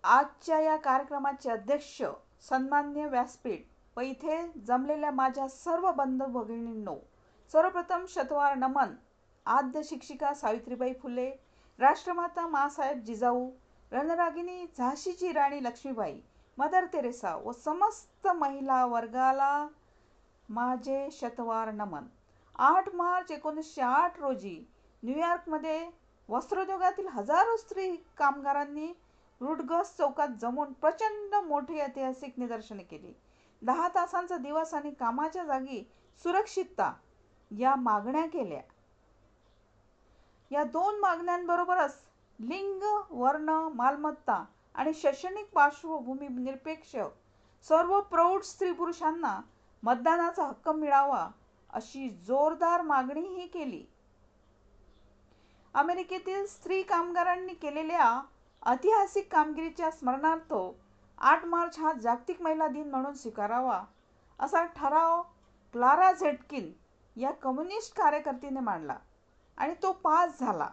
आजच्या या कार्यक्रमाचे अध्यक्ष सन्माननीय व्यासपीठ व इथे जमलेल्या माझ्या सर्व बंधू भगिनींनो, सर्वप्रथम शतवार नमन. आद्य शिक्षिका सावित्रीबाई फुले, राष्ट्रमाता माँसाहेब जिजाऊ, रणरागिणी झाशीची राणी लक्ष्मीबाई, मदर तेरेसा व समस्त महिला वर्गाला माझे शतवार नमन. 8 मार्च 1908 रोजी न्यूयॉर्कमध्ये वस्त्रोद्योगातील हजारो स्त्री कामगारांनी रुडगस चौकात जमून प्रचंड मोठी ऐतिहासिक निदर्शने केली. 10 तासांचा दिवस आणि कामाच्या जागी सुरक्षितता या मागण्या केल्या. या 2 मागण्यांबरोबरच लिंग, वर्ण, मालमत्ता आणि शैक्षणिक पार्श्वभूमी निरपेक्ष सर्व प्रौढ स्त्री पुरुषांना मतदानाचा हक्क मिळावा अशी जोरदार मागणीही केली. अमेरिकेतील स्त्री कामगारांनी केलेल्या ऐतिहासिक कामगिरीच्या स्मरणार्थ 8 मार्च हा जागतिक महिला दिन म्हणून स्वीकारावा असा ठराव क्लारा झेटकिन या कम्युनिस्ट कार्यकर्तीने मांडला आणि तो पास झाला.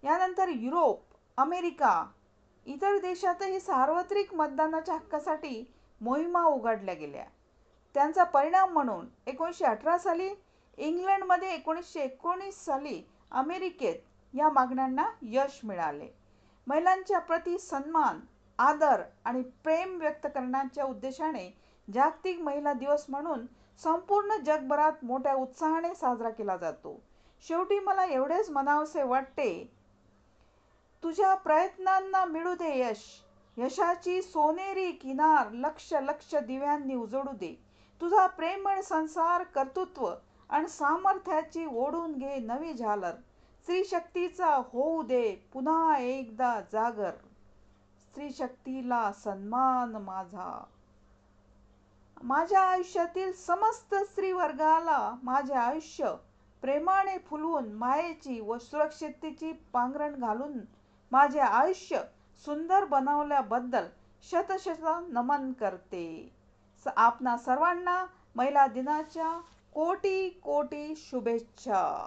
यानंतर युरोप, अमेरिका, इतर देशातही सार्वत्रिक मतदानाच्या हक्कासाठी मोहिमा उघडल्या गेल्या. त्यांचा परिणाम म्हणून 1918 साली इंग्लंडमध्ये, 1919 साली अमेरिकेत या मागण्यांना यश मिळाले. महिलांच्या प्रति सन्मान, आदर आणि प्रेम व्यक्त करण्याच्या उद्देशाने जागतिक महिला दिवस म्हणून संपूर्ण जगभरात मोठ्या उत्साहाने साजरा केला जातो. शेवटी मला एवढेच म्हणावेसे वाटते, तुझ्या प्रयत्नांना मिळू दे यश. यशाची सोनेरी किनार लक्ष लक्ष दिव्यांनी उजळू दे. तुझा प्रेमळ संसार, कर्तृत्व आणि सामर्थ्याची ओढून घे नवी झालर. स्त्री शक्तीचा होऊ दे पुन्हा एकदा जागर. स्त्री शक्तीला सन्मान माझा. माझ्या आयुष्यातील समस्त स्त्री वर्गाला माझे आयुष्य प्रेमाने फुलवून, मायेची व सुरक्षिततेची पांघरण घालून माझे आयुष्य सुंदर बनवल्याबद्दल शतशत नमन करते. आपणा सर्वांना महिला दिनाच्या कोटी कोटी शुभेच्छा.